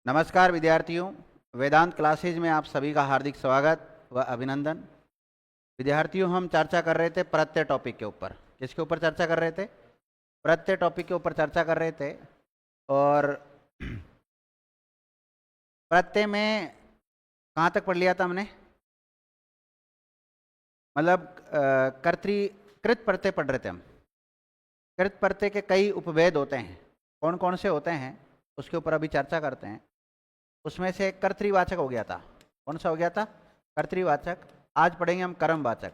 नमस्कार विद्यार्थियों, वेदांत क्लासेज में आप सभी का हार्दिक स्वागत व अभिनंदन। विद्यार्थियों, हम चर्चा कर रहे थे प्रत्यय टॉपिक के ऊपर। किसके ऊपर चर्चा कर रहे थे? प्रत्यय टॉपिक के ऊपर चर्चा कर रहे थे। और प्रत्यय में कहाँ तक पढ़ लिया था हमने? मतलब कृत प्रत्यय पढ़ रहे थे हम। कृत प्रत्यय के कई उपभेद होते हैं, कौन कौन से होते हैं उसके ऊपर अभी चर्चा करते हैं। उसमें से कर्तृवाचक हो गया था। कौन सा हो गया था? कर्तृवाचक। आज पढ़ेंगे हम कर्मवाचक।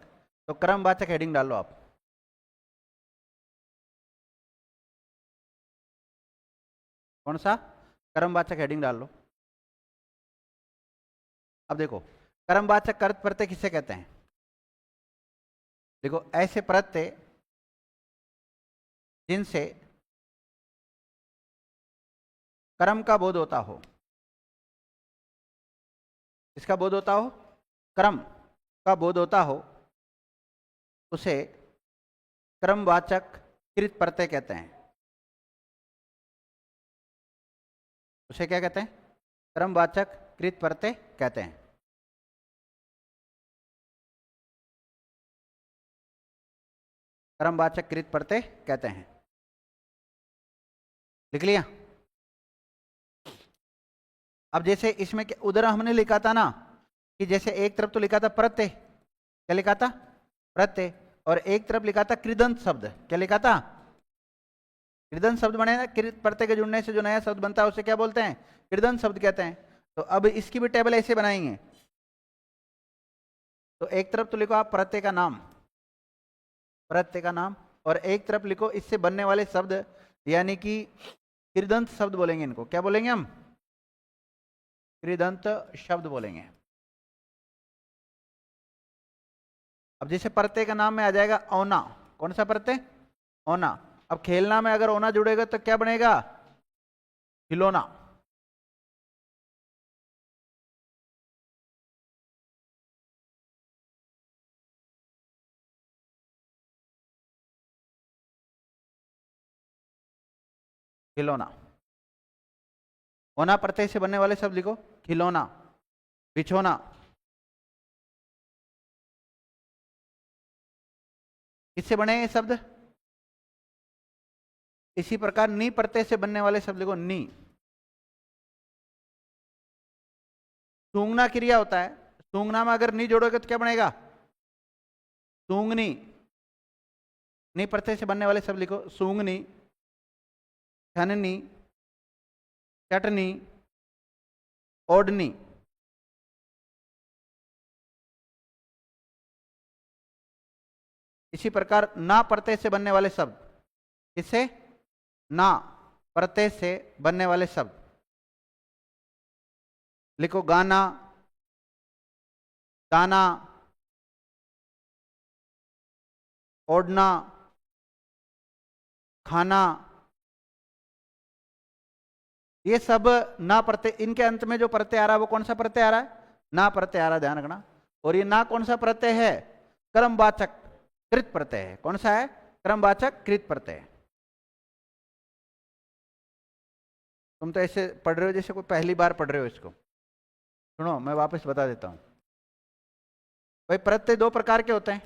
तो कर्मवाचक हेडिंग डाल लो आप। कौन सा? कर्मवाचक हेडिंग डाल लो। अब देखो, कर्मवाचक कर्त प्रत्यय किसे कहते हैं? देखो, ऐसे प्रत्यय जिनसे कर्म का बोध होता हो। इसका बोध होता हो, कर्म का बोध होता हो, उसे कर्मवाचक कृत प्रत्यय कहते हैं। उसे क्या कहते हैं? कर्मवाचक कृत प्रत्यय कहते हैं। कर्मवाचक कृत प्रत्यय कहते हैं। लिख लिया? अब जैसे इसमें उधर हमने लिखा था ना कि जैसे एक तरफ तो लिखा था प्रत्यय, क्या लिखा था? प्रत्यय। और एक तरफ लिखा था कृदंत शब्द, क्या लिखा था? कृदंत शब्द बने ना, कृत प्रत्यय के जुड़ने से जो नया शब्द बनता है उसे क्या बोलते हैं? कृदंत शब्द कहते हैं। तो अब इसकी भी टेबल ऐसे बनाएंगे। तो एक तरफ तो लिखो आप प्रत्यय का नाम, प्रत्यय का नाम, और एक तरफ लिखो इससे बनने वाले शब्द, यानी कि कृदंत शब्द बोलेंगे इनको। क्या बोलेंगे हम? कृदंत शब्द बोलेंगे। अब जैसे प्रत्यय का नाम में आ जाएगा औना। कौन सा प्रत्यय? औना। अब खेलना में अगर औना जुड़ेगा तो क्या बनेगा? खिलौना। खिलौना। होना प्रत्यय से बनने वाले शब्द लिखो। खिलौना, बिछोना, किससे बने ये शब्द? इसी प्रकार नी प्रत्यय से बनने वाले शब्द लिखो। नी। सूंघना क्रिया होता है, सूंघना में अगर नी जोड़ोगे तो क्या बनेगा? सूंघनी। नी प्रत्यय से बनने वाले शब्द लिखो। सूंघनी, छननी, चटनी, ओढ़नी। इसी प्रकार ना प्रत्यय से बनने वाले शब्द, इससे ना प्रत्यय से बनने वाले शब्द लिखो। गाना, दाना, ओढ़ना, खाना। ये सब ना प्रत्यय, इनके अंत में जो प्रत्यय आ रहा है वो कौन सा प्रत्यय आ रहा है? ना प्रत्यय आ रहा है, ध्यान रखना। और ये ना कौन सा प्रत्यय है? कर्मवाचक कृत प्रत्यय है। कौन सा है? कर्मवाचक कृत प्रत्यय। तुम तो ऐसे पढ़ रहे हो जैसे कोई पहली बार पढ़ रहे हो इसको। सुनो, मैं वापस बता देता हूं। भाई, प्रत्यय दो प्रकार के होते हैं।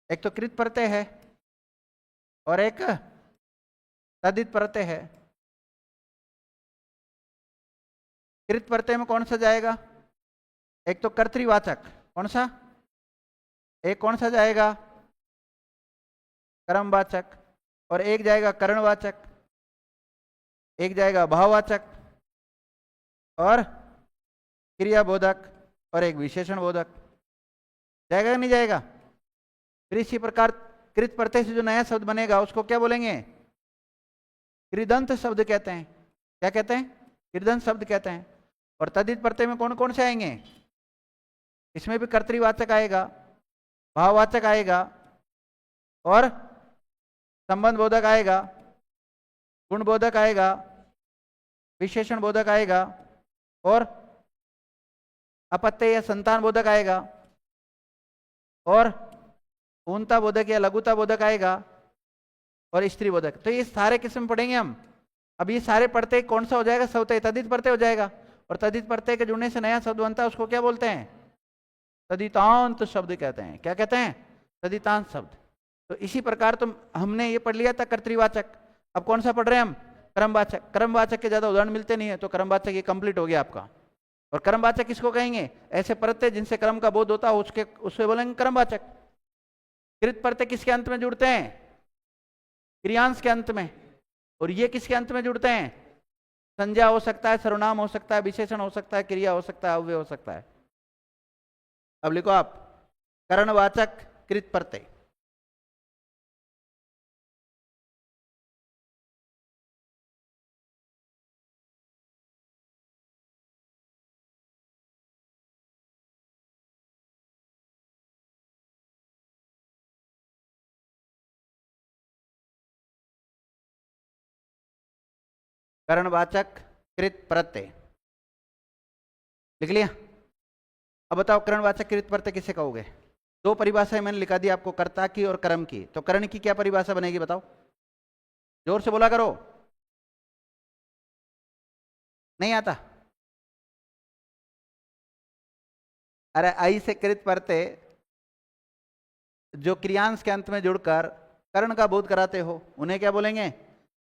एक तो कृत प्रत्यय है और एक तदित प्रत्यय है। कृत प्रत्यय में कौन सा जाएगा? एक तो कर्तृवाचक। कौन सा? एक कौन सा जाएगा? कर्मवाचक। और एक जाएगा करणवाचक, एक जाएगा भाववाचक, और क्रियाबोधक, और एक विशेषण बोधक। जाएगा कि नहीं जाएगा? फिर इसी प्रकार कृत प्रत्यय से जो नया शब्द बनेगा उसको क्या बोलेंगे? कृदंत शब्द कहते हैं। क्या कहते हैं? कृदंत शब्द कहते हैं। और तदित प्रत्यय में कौन कौन से आएंगे? इसमें भी कर्तृवाचक आएगा, भाववाचक आएगा, और संबंध बोधक आएगा, गुण बोधक आएगा, विशेषण बोधक आएगा, और अपत्य या संतान बोधक आएगा, और पूर्णता बोधक या लघुता बोधक आएगा, और स्त्री बोधक। तो ये सारे किस्म पढ़ेंगे हम। अब ये सारे प्रत्यय कौन सा हो जाएगा? सवतय तदित प्रत्यय हो जाएगा। और तदित प्रत्यय के जुड़ने से नया शब्द बनता है, उसको क्या बोलते हैं? तदितांत शब्द कहते हैं। क्या कहते हैं? तदितांत शब्द। तो इसी प्रकार तुम हमने ये पढ़ लिया था कर्तृवाचक। अब कौन सा पढ़ रहे हैं हम? कर्मवाचक। कर्मवाचक के ज्यादा उदाहरण मिलते नहीं है, तो कर्मवाचक ये कंप्लीट हो गया आपका। और कर्मवाचक किसको कहेंगे? ऐसे प्रत्यय जिनसे कर्म का बोध होता है, उसके उससे बोलेंगे कर्मवाचक। कृत प्रत्यय किसके अंत में जुड़ते हैं? क्रियांश के अंत में। और ये किसके अंत में जुड़ते हैं? संज्ञा हो सकता है, सर्वनाम हो सकता है, विशेषण हो सकता है, क्रिया हो सकता है, अव्यय हो सकता है। अब लिखो आप करणवाचक कृत प्रत्यय। करणवाचक कृत प्रत्यय लिख लिया। अब बताओ करणवाचक कृत प्रत्यय किसे कहोगे? दो परिभाषाएं मैंने लिखा दी आपको, कर्ता की और कर्म की। तो कर्ण की क्या परिभाषा बनेगी बताओ? जोर से बोला करो। नहीं आता? अरे आई से कृत प्रत्यय जो क्रियांश के अंत में जुड़कर कर्ण का बोध कराते हो, उन्हें क्या बोलेंगे?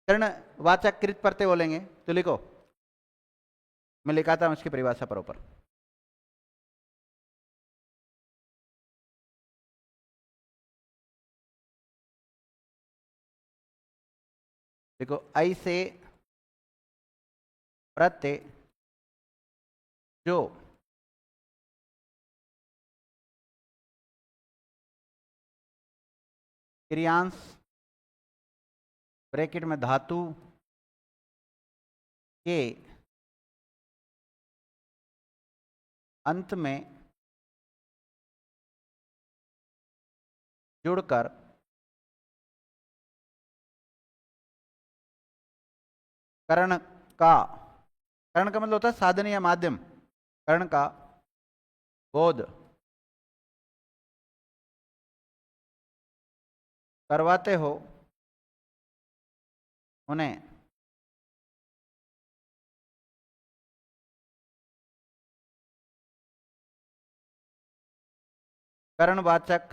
कर्णवाचक कृत प्रत्यय बोलेंगे। तो लिखो, मैं लिखाता हूं उसकी परिभाषा पर ऊपर। देखो, आई से प्रत्यय जो क्रियांश ब्रैकेट में धातु के अंत में जुड़कर कर्ण का, कर्ण का मतलब होता है साधन या माध्यम, कर्ण का बोध करवाते हो उन्हें कर्णवाचक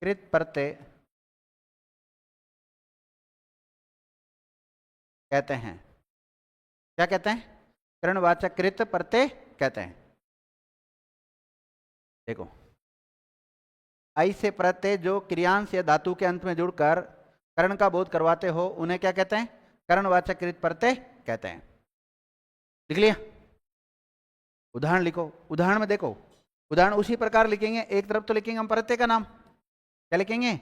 कृत प्रत्यय कहते हैं। क्या कहते हैं? कर्णवाचक कृत प्रत्यय कहते हैं। देखो, आई से प्रत्यय जो क्रियांश या धातु के अंत में जुड़कर कर्ण का बोध करवाते हो, उन्हें क्या कहते हैं? कर्णवाचक कृत प्रत्यय कहते हैं। लिख लिया? उदाहरण लिखो। उदाहरण में देखो, उदाहरण उसी प्रकार लिखेंगे। एक तरफ तो लिखेंगे हम प्रत्यय का नाम, क्या लिखेंगे?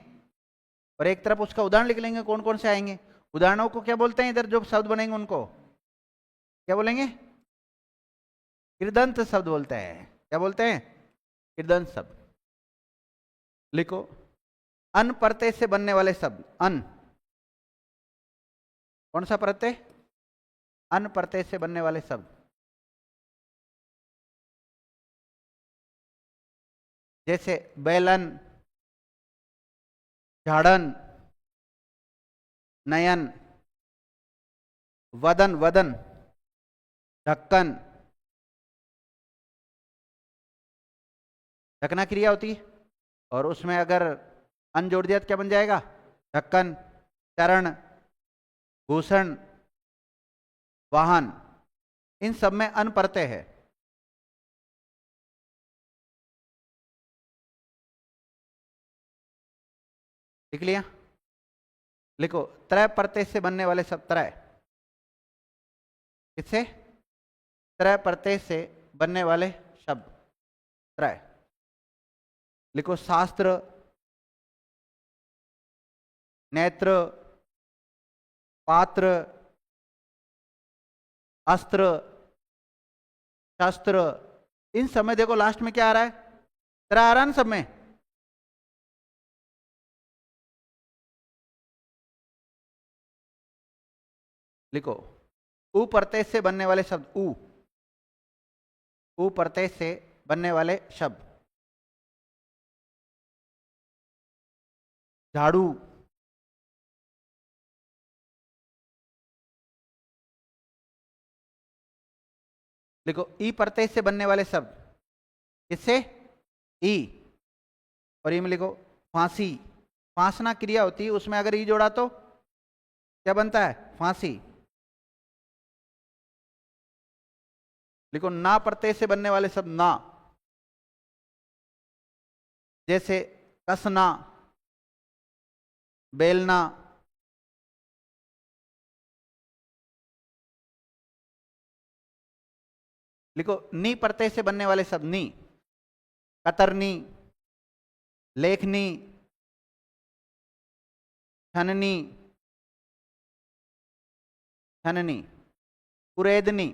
और एक तरफ उसका उदाहरण लिख लेंगे, कौन कौन से आएंगे। उदाहरणों को क्या बोलते हैं? इधर जो शब्द बनेंगे उनको क्या बोलेंगे? कृदंत शब्द बोलते हैं। क्या बोलते हैं? कृदंत शब्द। लिखो, अन प्रत्यय से बनने वाले शब्द। अन कौन सा प्रत्यय? अन प्रत्यय से बनने वाले शब्द जैसे बैलन, झाड़न, नयन, वदन, वदन, ढक्कन। ढकना क्रिया होती है, और उसमें अगर अन जोड़ दिया तो क्या बन जाएगा? ढक्कन, चरण, भूषण, वाहन। इन सब में अन प्रत्यय है। लिख लिया? लिखो, त्रय प्रत्यय से बनने वाले सब। त्रय किससे? त्रय प्रत्यय से बनने वाले शब्द त्रय। लिखो, शास्त्र, नेत्र, पात्र, अस्त्र, शस्त्र। इन सब में देखो लास्ट में क्या आ रहा है? त्रय आ रहा है ना सब में। लिखो, उ प्रत्यय से बनने वाले शब्द। उ प्रत्यय से बनने वाले शब्द झाड़ू, देखो ई प्रत्यय से बनने वाले शब्द, किससे? ई। और ये में लिखो फांसी, फांसना क्रिया होती है, उसमें अगर ई जोड़ा तो क्या बनता है? फांसी। लिखो ना प्रत्यय से बनने वाले शब्द ना, जैसे कसना, बेलना, लिखो नी प्रत्यय से बनने वाले शब्द नी, कतरनी, लेखनी, छननी, छननी, कुरेदनी,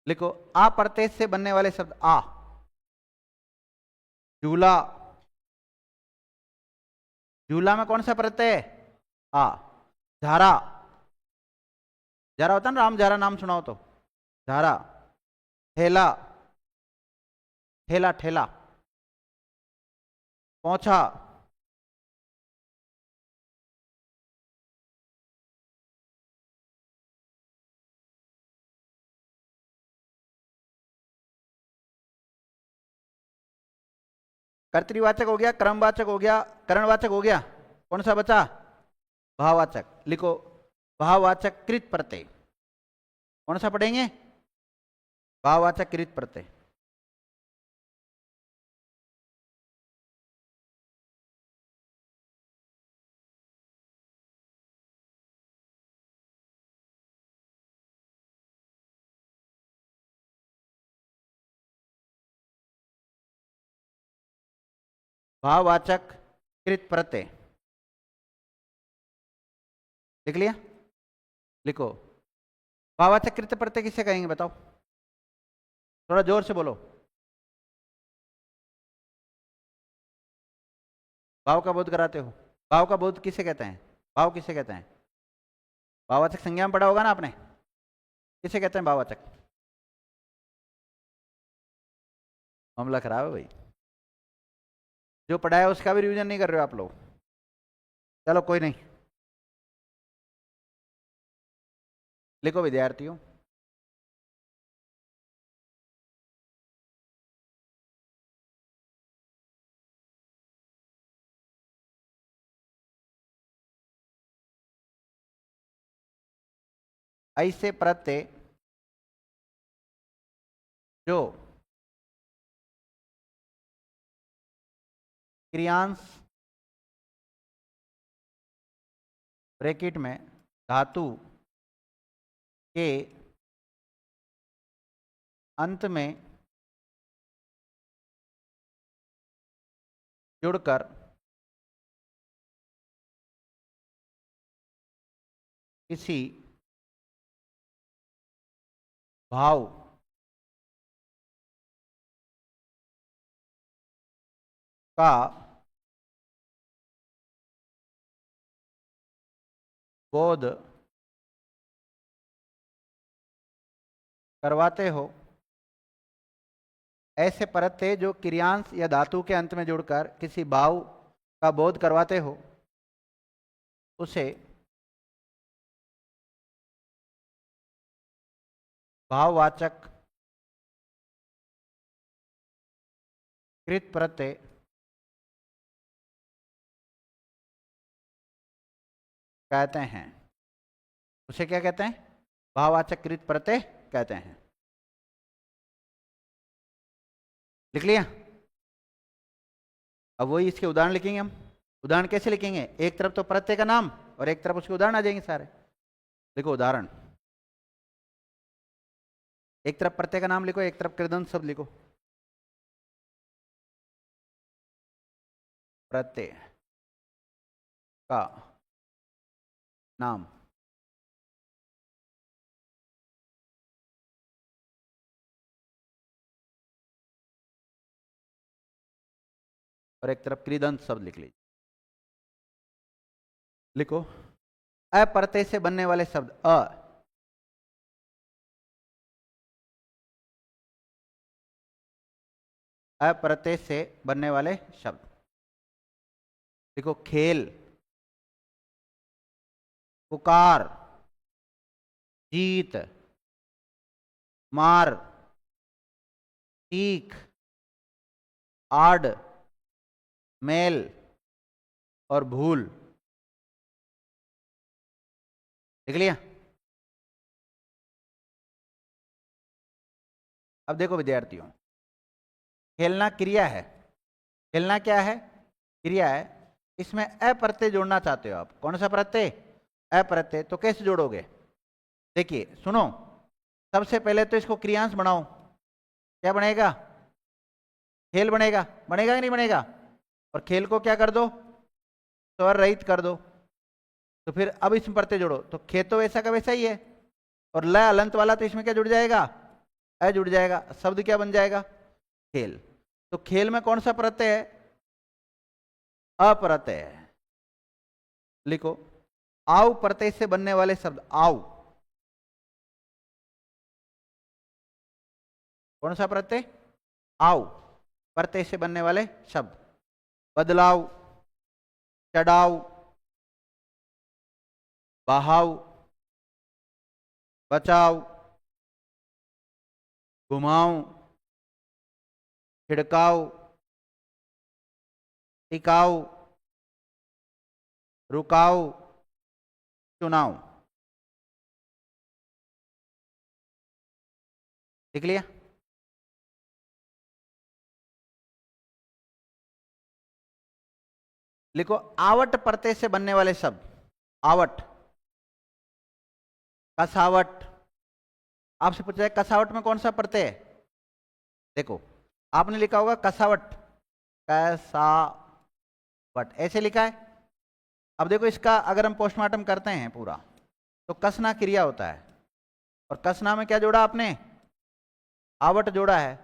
लिखो आ प्रत्यय से बनने वाले शब्द आ, झूला, झूला में कौन सा प्रत्यय है? आ। झारा, झारा होता है ना, राम झारा नाम सुनाओ तो, झारा। ठेला, ठेला ठेला। पोंछा, कर्तृवाचक हो गया, क्रमवाचक हो गया, करणवाचक हो गया, कौन सा बचा? भाववाचक। लिखो भाववाचक कृत प्रत्यय, कौन सा पढ़ेंगे? भाववाचक कृत प्रत्यय। भाववाचक कृत प्रत्यय लिख लिया? लिखो भाववाचक कृत प्रत्यय किसे कहेंगे बताओ, थोड़ा जोर से बोलो। भाव का बोध कराते हो, भाव का बोध किसे कहते हैं? भाव किसे कहते हैं? भाववाचक संज्ञा में पढ़ा होगा ना आपने, किसे कहते हैं भाववाचक? मामला खराब है भाई, जो पढ़ाया उसका भी रिवीजन नहीं कर रहे हो आप लोग। चलो कोई नहीं, लिखो विद्यार्थियों, ऐसे प्रत्यय जो क्रियांश ब्रैकेट में धातु के अंत में जुड़कर किसी भाव का बोध करवाते हो, ऐसे प्रत्यय जो क्रियांश या धातु के अंत में जुड़कर किसी भाव का बोध करवाते हो, उसे भाववाचक कृत प्रत्यय कहते हैं। उसे क्या कहते हैं? भाववाचक कृत प्रत्यय कहते हैं। लिख लिया? अब वही इसके उदाहरण लिखेंगे हम। उदाहरण कैसे लिखेंगे? एक तरफ तो प्रत्यय का नाम और एक तरफ उसके उदाहरण आ जाएंगे सारे। लिखो उदाहरण, एक तरफ प्रत्यय का नाम लिखो, एक तरफ कृदंत शब्द लिखो। प्रत्यय का नाम, और एक तरफ कृदंत शब्द लिख लीजिए। लिखो अप्रत्यय से बनने वाले शब्द अ, अ प्रत्यय से बनने वाले शब्द। देखो, खेल, पुकार, जीत, मार, चीख, आड़, मेल और भूल। देख लिया? अब देखो विद्यार्थियों, खेलना क्रिया है, खेलना क्या है? क्रिया है। इसमें अ प्रत्यय जोड़ना चाहते हो आप। कौन सा प्रत्यय? अ प्रत्यय। तो कैसे जोड़ोगे? देखिए सुनो, सबसे पहले तो इसको क्रियांश बनाओ। क्या बनेगा? खेल बनेगा। बनेगा कि नहीं बनेगा? और खेल को क्या कर दो? स्वर रहित कर दो। तो फिर अब इसमें प्रत्यय जोड़ो, तो खे तो वैसा का वैसा ही है, और ल अलंत वाला, तो इसमें क्या जुड़ जाएगा? अ जुड़ जाएगा। शब्द क्या बन जाएगा? खेल। तो खेल में कौन सा प्रत्यय है? अप्रत्यय है। लिखो, आव प्रत्यय से बनने वाले शब्द। आव कौन सा प्रत्यय? आव प्रत्यय से बनने वाले शब्द। बदलाव, चढ़ाव, बहाव, बचाव, घुमाव, छिड़काव, टिकाव, रुकाव, चुनाव। देख लिया? लिखो, आवट प्रत्यय से बनने वाले शब्द। आवट, कसावट। आपसे पूछा है कसावट में कौन सा प्रत्यय है? देखो, आपने लिखा होगा कसावट, कसावट ऐसे लिखा है। अब देखो, इसका अगर हम पोस्टमार्टम करते हैं पूरा, तो कसना क्रिया होता है, और कसना में क्या जोड़ा आपने? आवट जोड़ा है।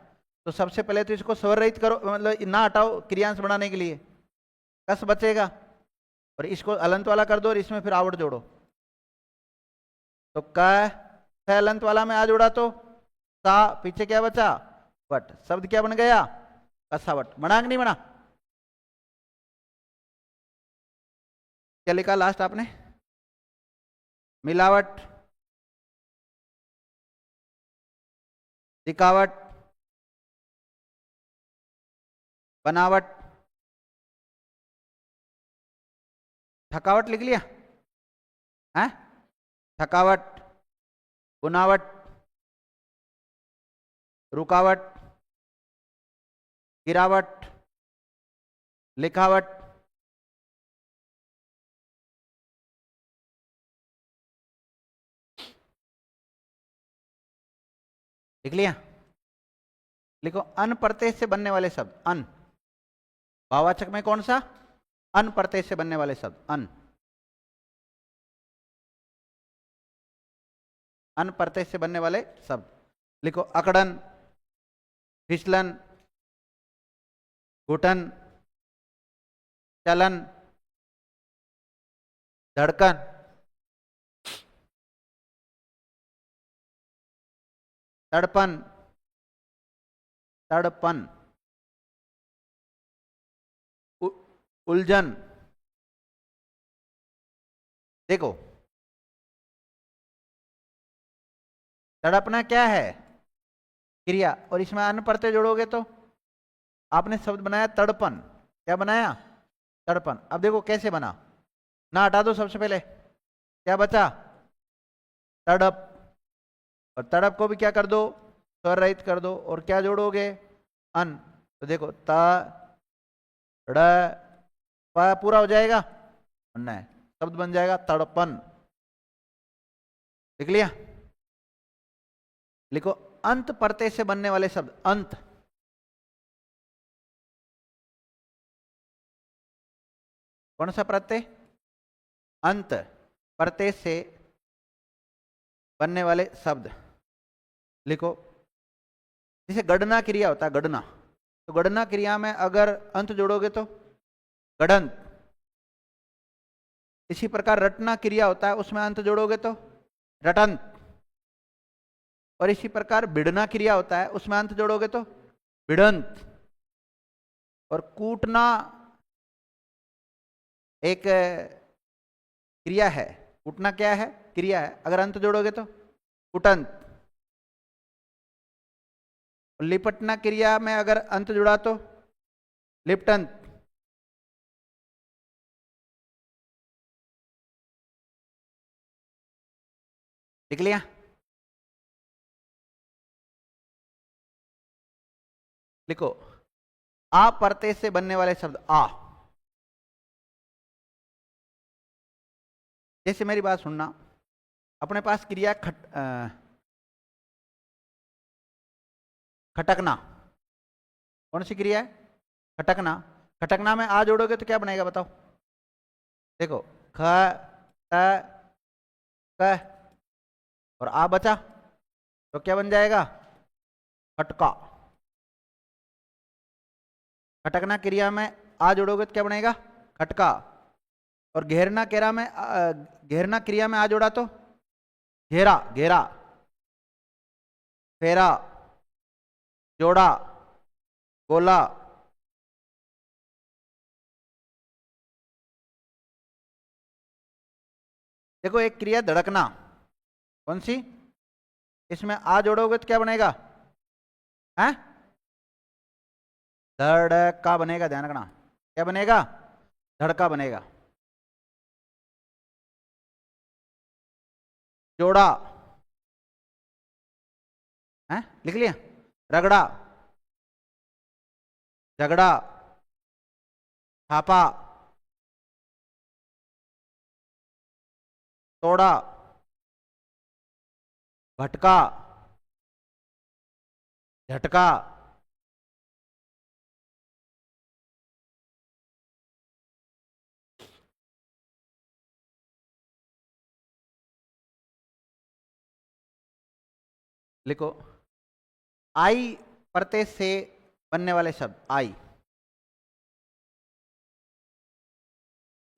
तो सबसे पहले तो इसको स्वर रहित करो, मतलब ना हटाओ क्रियांश बनाने के लिए, कस बचेगा, और इसको अलंत वाला कर दो, और इसमें फिर आवट जोड़ो। तो क अलंत वाला में आ जोड़ा, तो सा, पीछे क्या बचा? वट। शब्द क्या बन गया? कसावट। बना कि नहीं बना? क्या लिखा लास्ट आपने? मिलावट, दिखावट, बनावट, थकावट लिख लिया है? थकावट, बुनावट, रुकावट, गिरावट, लिखावट। लिख लिया? लिखो, अन प्रत्यय से बनने वाले शब्द। अन भाववाचक में कौन सा? अन प्रत्यय से बनने वाले शब्द। अन, अन प्रत्यय से बनने वाले शब्द। लिखो, अकड़न, फिसलन, घुटन, चलन, धड़कन, तड़पन, तड़पन, उलझन। देखो, तड़पना क्या है? क्रिया, और इसमें अन प्रत्यय जोड़ोगे तो आपने शब्द बनाया तड़पन। क्या बनाया? तड़पन। अब देखो कैसे बना, ना हटा दो सबसे पहले, क्या बचा? तड़प। और तड़प को भी क्या कर दो? स्वर रहित कर दो, और क्या जोड़ोगे? अन। तो देखो, त ड़ प पूरा हो जाएगा, नहीं, शब्द बन जाएगा तड़पन। देख लिया? लिखो, अंत प्रत्यय से बनने वाले शब्द। अंत, कौन सा प्रत्यय? अंत प्रत्यय से बनने वाले शब्द। लिखो, जैसे गणना क्रिया होता है, गणना, तो गणना क्रिया में अगर अंत जोड़ोगे तो गणंत। इसी प्रकार रटना क्रिया होता है, उसमें अंत जोड़ोगे तो रटंत। और इसी प्रकार भिड़ना क्रिया होता है, उसमें अंत जोड़ोगे तो भिड़ंत। और कूटना एक क्रिया है। कूटना क्या है? क्रिया है। अगर अंत जोड़ोगे तो कुटंत। लिपटना क्रिया में अगर अंत जुड़ा तो लिप्टंत। लिख लिया? लिखो, आ प्रत्यय से बनने वाले शब्द आ। जैसे मेरी बात सुनना, अपने पास क्रिया खटकना। कौन सी क्रिया है? खटकना। खटकना में आ जोड़ोगे तो क्या बनेगा बताओ? देखो, ख ट क और आ बचा तो क्या बन जाएगा? खटका। खटकना क्रिया में आ जोड़ोगे तो क्या बनेगा? खटका। और घेरना क्रिया में आ जोड़ा तो घेरा, घेरा। फेरा, जोड़ा, गोला। देखो, एक क्रिया धड़कना। कौन सी? इसमें आ जोड़ोगे तो क्या बनेगा? है धड़का बनेगा। ध्यान रखना, क्या बनेगा? धड़का बनेगा। जोड़ा है, लिख लिया? रगड़ा, झगड़ा, छापा, तोड़ा, भटका, झटका। लिखो, आई प्रत्यय से बनने वाले शब्द आई।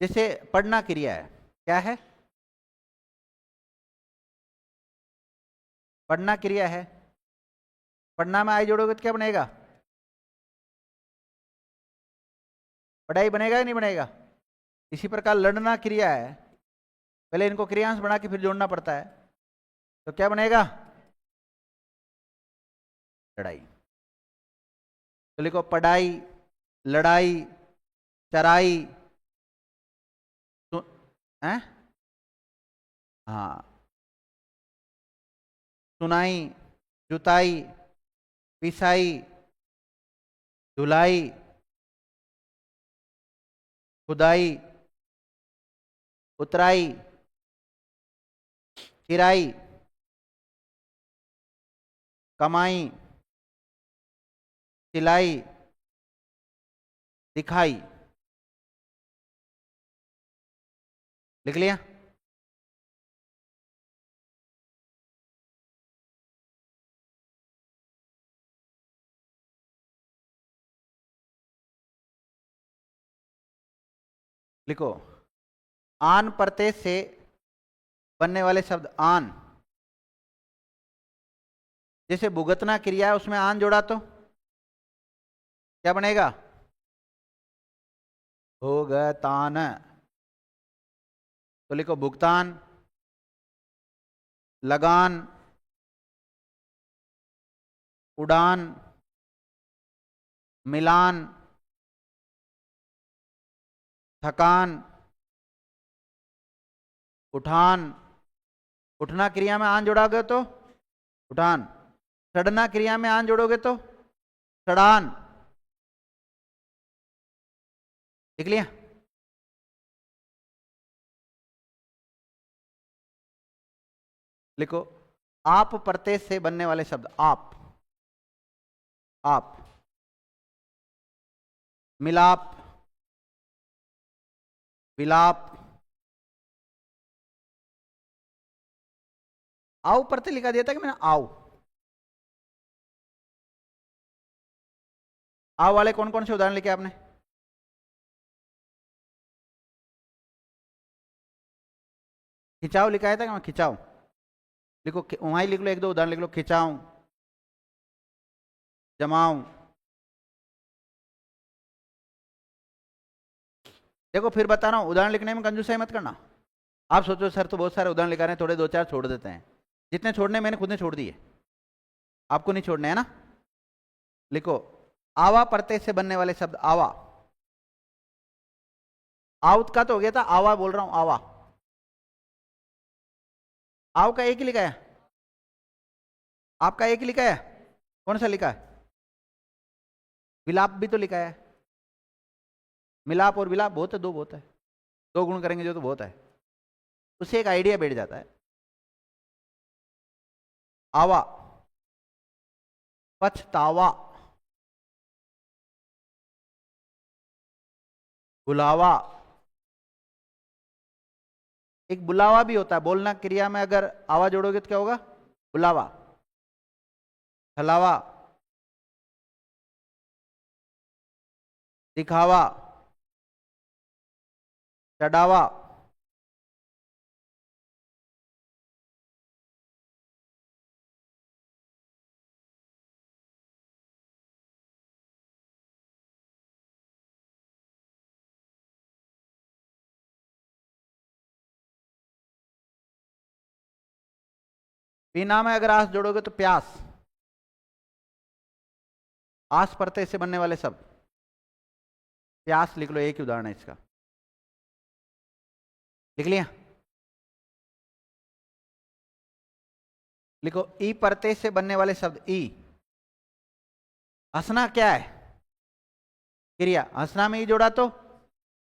जैसे पढ़ना क्रिया है, क्या है? पढ़ना क्रिया है। पढ़ना में आई जोड़ोगे तो क्या बनेगा? पढ़ाई बनेगा या नहीं बनेगा? इसी प्रकार लड़ना क्रिया है, पहले इनको क्रियांश बना के फिर जोड़ना पड़ता है, तो क्या बनेगा? लड़ाई। तो लिखो, पढ़ाई, लड़ाई, चराई, हैं? हाँ, सुनाई, जुताई, पिसाई, धुलाई, खुदाई, उतराई, किराई, कमाई, सिलाई, दिखाई। लिख लिया? लिखो, आन प्रत्यय से बनने वाले शब्द आन। जैसे भुगतना क्रिया है, उसमें आन जोड़ा तो क्या बनेगा? भुगतान। तो लिखो, भुगतान, लगान, उड़ान, मिलान, थकान, उठान। उठना क्रिया में आन जोड़ोगे तो उठान। चढ़ना क्रिया में आन जोड़ोगे तो चढ़ान। लिख लिया? लिखो, आप प्रत्यय से बनने वाले शब्द आप। आप, मिलाप, विलाप। आओ प्रत्यय लिखा दिया था कि मैंने? आओ। आओ वाले कौन कौन से उदाहरण लिखे आपने? खिंचाव लिखा है था कि मैं? खिंचाव लिखो, वहां ही लिख लो, एक दो उदाहरण लिख लो। खिंचाऊं, जमाऊं, देखो फिर बता रहा हूं, उदाहरण लिखने में कंजूसाई मत करना। आप सोचो सर तो बहुत सारे उदाहरण लिखा रहे हैं, थोड़े दो चार छोड़ देते हैं। जितने छोड़ने मैंने खुद ने छोड़ दिए, आपको नहीं छोड़ने है ना। लिखो, आवा प्रत्यय से बनने वाले शब्द। आवा, आउत का तो हो गया था, आवा बोल रहा हूं, आवा। आव का एक ही लिखा है, आपका एक ही लिखा है, कौन सा लिखा है? विलाप भी तो लिखा है। मिलाप और विलाप बहुत है, दो बहुत है, दो गुण करेंगे जो तो बहुत है, उससे एक आइडिया बैठ जाता है। आवा, पछतावा, बुलावा। एक बुलावा भी होता है, बोलना क्रिया में अगर आवा जोड़ोगे तो क्या होगा? बुलावा। हलावा, दिखावा, चढ़ावा, बिना में अगर आस जोड़ोगे तो प्यास। आस प्रत्यय से बनने वाले शब्द। प्यास लिख लो, एक ही उदाहरण है इसका, लिख लिया। लिखो, ई प्रत्यय से बनने वाले शब्द। ई, हंसना क्या है? क्रिया। हंसना में ई जोड़ा तो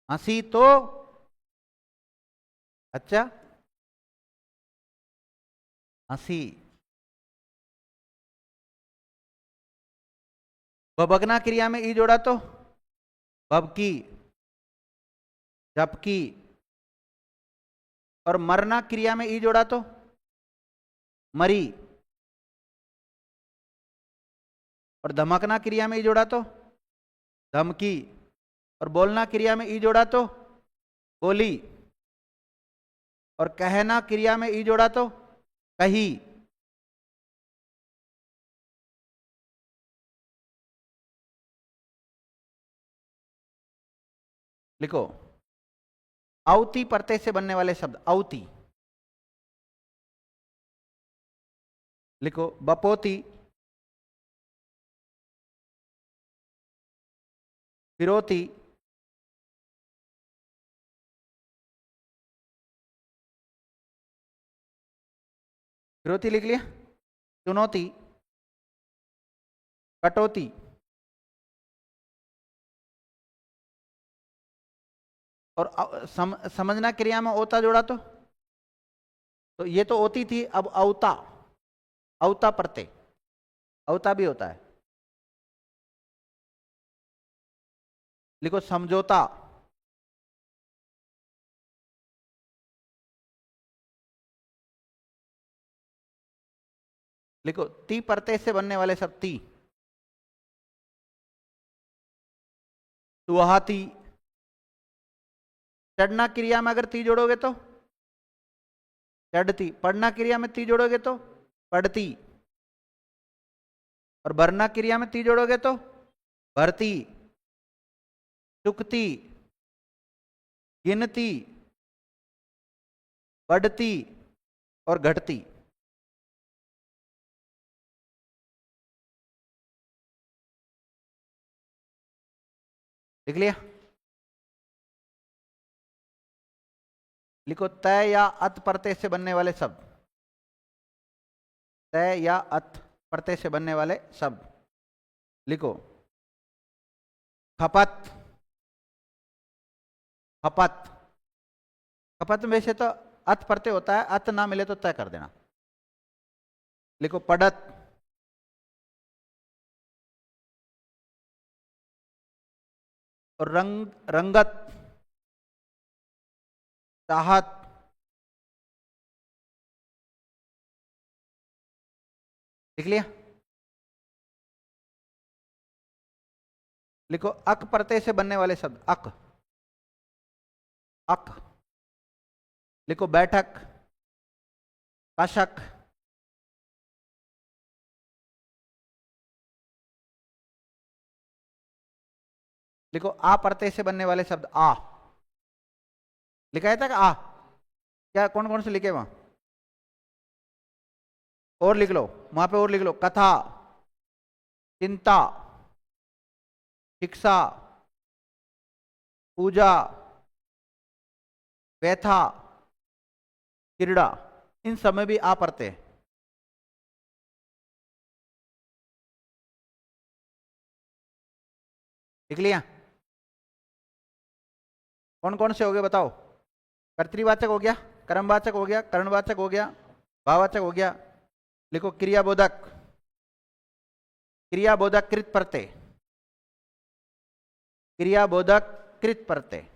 हंसी तो, अच्छा, हंसी। भभकना क्रिया में ई जोड़ा तो भभकी, झपकी। और मरना क्रिया में ई जोड़ा तो मरी। और धमकना क्रिया में ई जोड़ा तो धमकी। और बोलना क्रिया में ई जोड़ा तो बोली। और कहना क्रिया में ई जोड़ा तो कही। लिखो, औती प्रत्यय से बनने वाले शब्द। औती, लिखो, बपोती, फिरौती, फिरौती लिख लिया। चुनौती, कटौती। और समझना क्रिया में ओता जोड़ा तो ये तो ओती थी, अब औता। औता प्रत्यय, औता भी होता है। लिखो, समझौता। लिखो, ती प्रत्यय से बनने वाले शब्द। ती, सुहाती। चढ़ना क्रिया में अगर ती जोड़ोगे तो चढ़ती। पढ़ना क्रिया में ती जोड़ोगे तो पढ़ती। और भरना क्रिया में ती जोड़ोगे तो भरती। चुकती, गिनती, बढ़ती और घटती। लिख लिया। लिखो, तय या अत प्रत्यय से बनने वाले शब्द। तय या अत प्रत्यय से बनने वाले शब्द। लिखो, खपत, खपत। खपत में वैसे तो अत प्रत्यय होता है, अत ना मिले तो तय कर देना। लिखो, पड़त, और रंगत, चाहत। लिख लिया। लिखो, अक प्रत्यय से बनने वाले शब्द। अक, अक। लिखो, बैठक, कशक। लिखो, आ प्रत्यय से बनने वाले शब्द। आ, लिखा है था आ, क्या कौन कौन से लिखे वहां? और लिख लो वहां पे, और लिख लो, कथा, चिंता, शिक्षा, पूजा, व्यथा, क्रीड़ा, इन सब में भी आ पढ़ते हैं। लिख लिया? कौन कौन से हो गए बताओ? कर्तृवाचक हो गया, कर्मवाचक हो गया, करणवाचक हो गया, भाववाचक हो गया। लिखो क्रियाबोधक, क्रियाबोधक कृत प्रत्यय, क्रियाबोधक कृत प्रत्यय।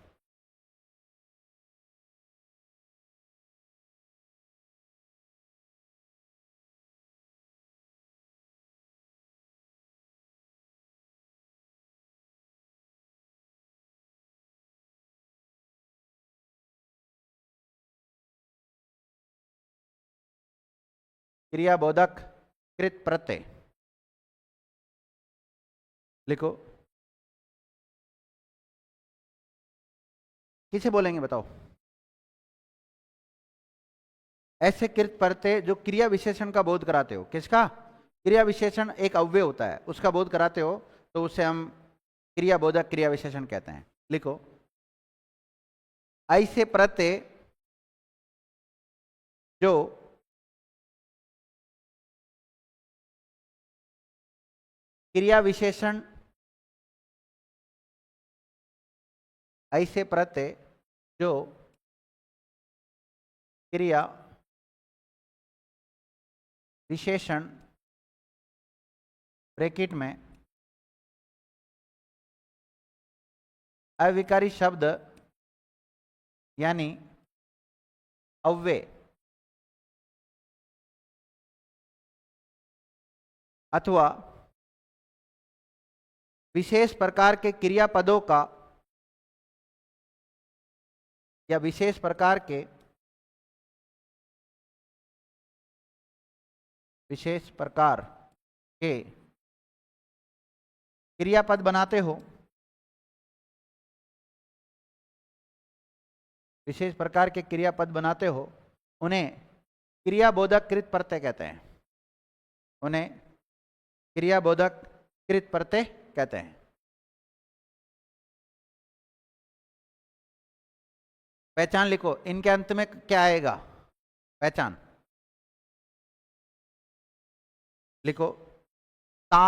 क्रियाबोधक कृत प्रत्यय लिखो। किसे बोलेंगे बताओ? ऐसे कृत प्रत्यय जो क्रिया विशेषण का बोध कराते हो। किसका? क्रिया विशेषण एक अव्यय होता है, उसका बोध कराते हो, तो उसे हम क्रियाबोधक क्रिया विशेषण कहते हैं। लिखो ऐसे प्रत्यय जो क्रिया विशेषण, ऐसे प्रत्यय जो क्रिया विशेषण ब्रैकेट में अविकारी शब्द यानी अव्यय अथवा विशेष प्रकार के क्रियापदों का या विशेष प्रकार के क्रियापद बनाते हो, विशेष प्रकार के क्रियापद बनाते हो, उन्हें क्रियाबोधक कृत प्रत्यय कहते हैं। उन्हें क्रियाबोधक कृत प्रत्यय कहते हैं। पहचान लिखो, इनके अंत में क्या आएगा? पहचान लिखो। ता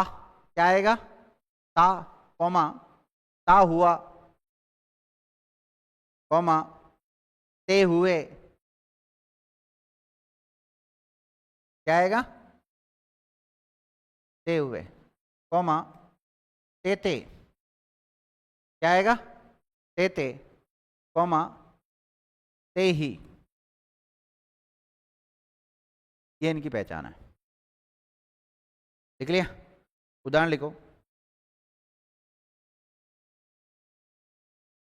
क्या आएगा? ता, कौमा, ता हुआ, कौमा, ते हुए, क्या आएगा? ते हुए, कौमा, तेते, क्या आएगा? तेते, कौमा, ते ही। ये इनकी पहचान है। लिख लिया? उदाहरण लिखो।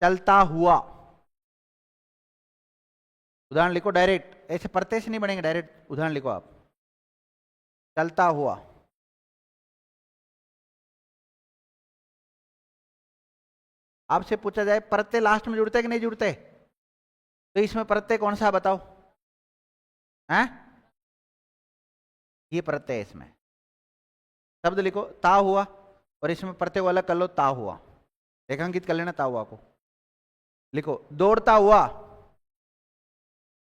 चलता हुआ, उदाहरण लिखो डायरेक्ट, ऐसे प्रत्यय से नहीं बनेंगे, डायरेक्ट उदाहरण लिखो आप। चलता हुआ, आपसे पूछा जाए प्रत्यय लास्ट में जुड़ते कि नहीं जुड़ते, तो इसमें प्रत्यय कौन सा बताओ? हैं? ये प्रत्यय, इसमें शब्द लिखो ता हुआ, और इसमें प्रत्यय वाला कर लो ता हुआ, रेखांकित कर लेना ता हुआ को। लिखो दौड़ता हुआ,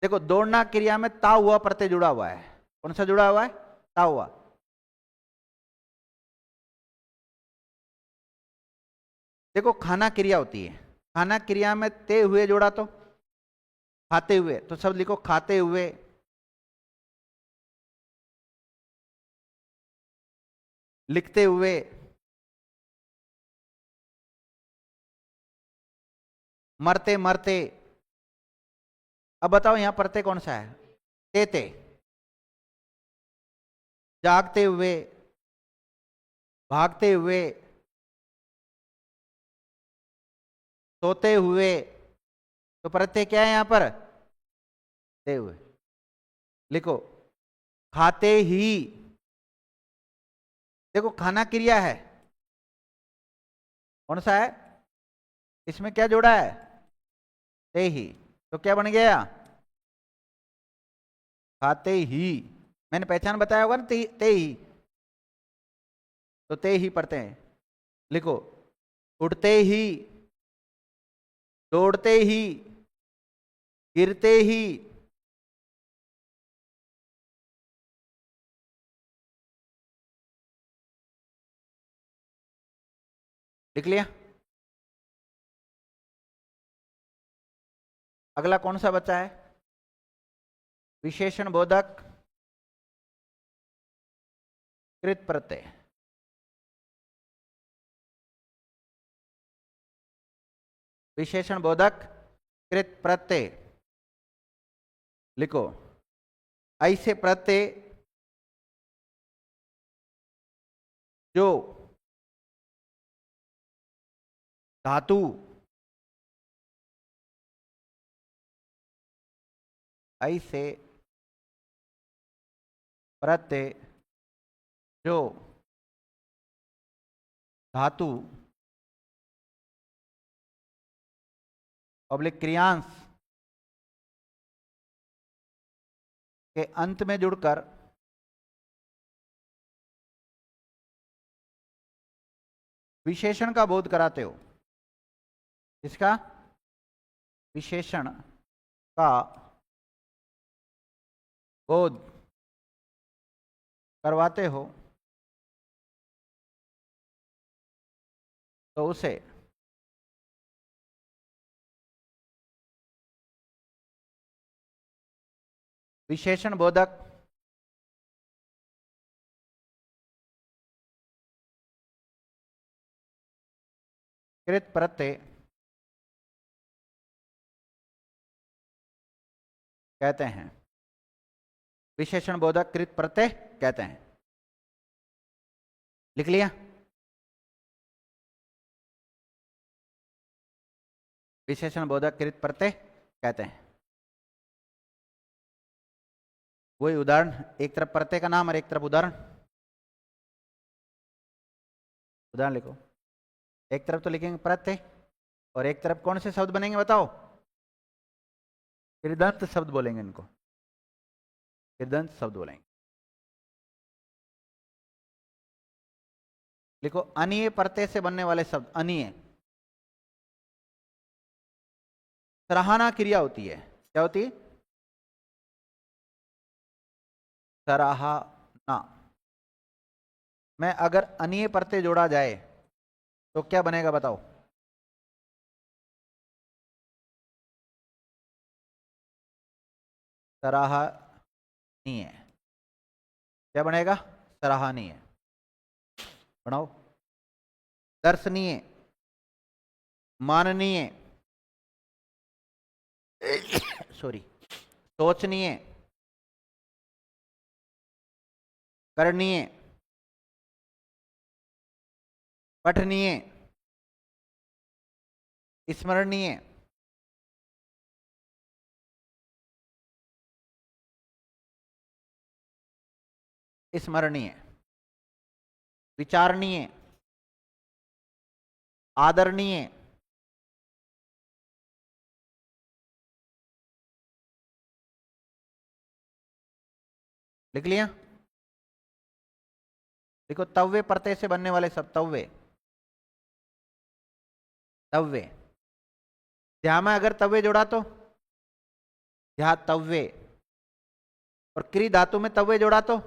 देखो दौड़ना क्रिया में ता हुआ प्रत्यय जुड़ा हुआ है। कौन सा जुड़ा हुआ है? ता हुआ। देखो खाना क्रिया होती है, खाना क्रिया में ते हुए जोड़ा तो खाते हुए, तो शब्द लिखो खाते हुए। लिखते हुए, मरते मरते। अब बताओ यहां प्रत्यय कौन सा है? तेते। जागते हुए, भागते हुए, सोते हुए, तो प्रत्यय क्या है यहां पर? ते हुए। लिखो खाते ही, देखो खाना क्रिया है, कौन सा है? इसमें क्या जोड़ा है? ते ही। तो क्या बन गया? खाते ही। मैंने पहचान बताया होगा ना, ते ही। तो ते ही पढ़ते हैं। लिखो, उठते ही, दौड़ते ही, गिरते ही, लिख लिया। अगला कौन सा बचा है? विशेषण बोधक कृत प्रत्यय। विशेषण बोधक कृत प्रत्यय। लिखो, ऐसे प्रत्यय जो धातु, ऐसे प्रत्यय जो धातु ऑब्लिक क्रियांश के अंत में जुड़कर विशेषण का बोध कराते हो। इसका विशेषण का बोध करवाते हो तो उसे विशेषण बोधक कृत प्रत्यय कहते हैं। विशेषण बोधक कृत प्रत्यय कहते हैं। लिख लिया। विशेषण बोधक कृत प्रत्यय कहते हैं। वही उदाहरण, एक तरफ प्रत्यय का नाम और एक तरफ उदाहरण। उदाहरण लिखो। एक तरफ तो लिखेंगे प्रत्यय और एक तरफ कौन से शब्द बनेंगे बताओ? कृदंत शब्द बोलेंगे इनको, कृदंत शब्द बोलेंगे। लिखो, अनीय प्रत्यय से बनने वाले शब्द। अनीय सराहना क्रिया होती है। क्या होती है? सराहना में अगर अनीय प्रत्यय जोड़ा जाए तो क्या बनेगा बताओ? सराहनीय। क्या बनेगा? सराहनीय। बनाओ। दर्शनीय, माननीय, सॉरी, सोचनीय, करणीय, पठनीय, स्मरणीय, स्मरणीय, विचारणीय, आदरणीय, लिख लिया। देखो, तव्य प्रत्यय से बनने वाले सब। तव्य, तव्य। ध्या में अगर तव्य जोड़ा तो ध्या तव्य, और क्री धातु में तव्य जोड़ा तो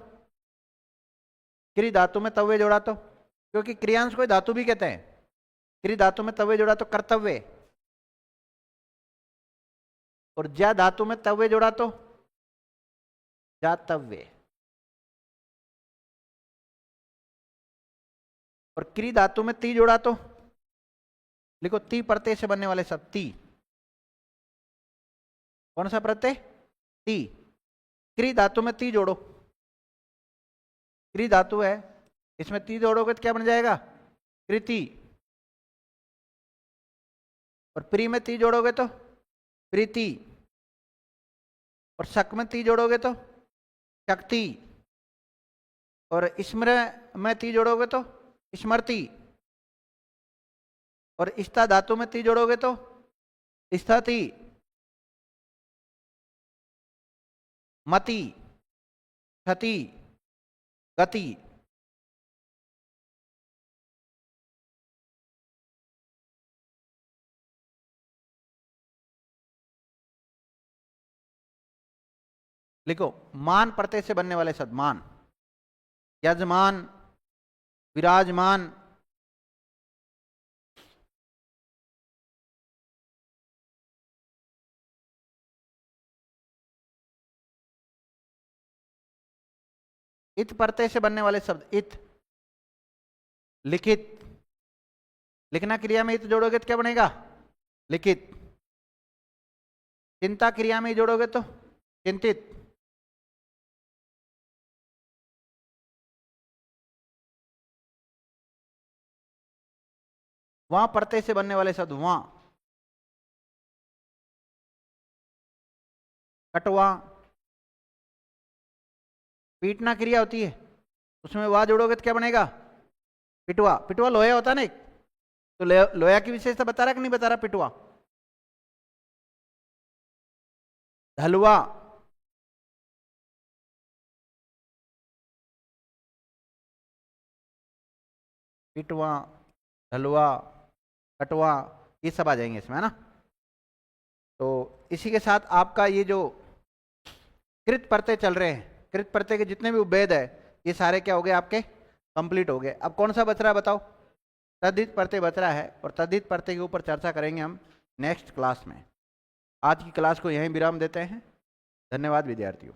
क्री धातु में तव्य जोड़ा तो, क्योंकि क्रियांश को धातु भी कहते हैं। क्री धातु में तव्य जोड़ा तो कर्तव्य, और ज्या धातु में तव्य जोड़ा तो जातव्य, और क्री धातु में ती जोड़ा तो लिखो, ती प्रत्यय से बनने वाले सब। ती कौन सा प्रत्यय? ती। क्री धातु में ती जोड़ो, क्री धातु है, इसमें ती जोड़ोगे तो क्या बन जाएगा? कृति। और प्री में ती जोड़ोगे तो प्रीति, और शक में ती जोड़ोगे तो शक्ति, और स्मृ में ती जोड़ोगे तो स्मृति, और स्था धातु में ती जोड़ोगे तो स्थिति, मति, क्षति, गति। लिखो, मान प्रत्यय से बनने वाले शब्द। मान, यजमान, विराजमान, इत प्रत्यय से बनने वाले शब्द। इत, लिखित, लिखना क्रिया में इत जोड़ोगे तो क्या बनेगा? लिखित। चिंता क्रिया में जोड़ोगे तो चिंतित। वहां प्रत्यय से बनने वाले शब्द। वहां, कटवा। पीटना क्रिया होती है, उसमें वाह जोड़ोगे तो क्या बनेगा? पिटवा। पिटवा लोया होता है ना एक, तो लोया की विशेषता बता रहा कि नहीं बता रहा? पिटवा। ढलुआ, पिटवा, ढलुआ, कटवा, ये सब आ जाएंगे इसमें, है ना। तो इसी के साथ आपका ये जो कृत प्रत्यय चल रहे हैं, कृत प्रत्यय के जितने भी उपभेद है, ये सारे क्या हो गए आपके? कंप्लीट हो गए। अब कौन सा बच रहा है बताओ? तद्धित प्रत्यय बच रहा है, और तद्धित प्रत्यय के ऊपर चर्चा करेंगे हम नेक्स्ट क्लास में। आज की क्लास को यहीं विराम देते हैं। धन्यवाद विद्यार्थियों।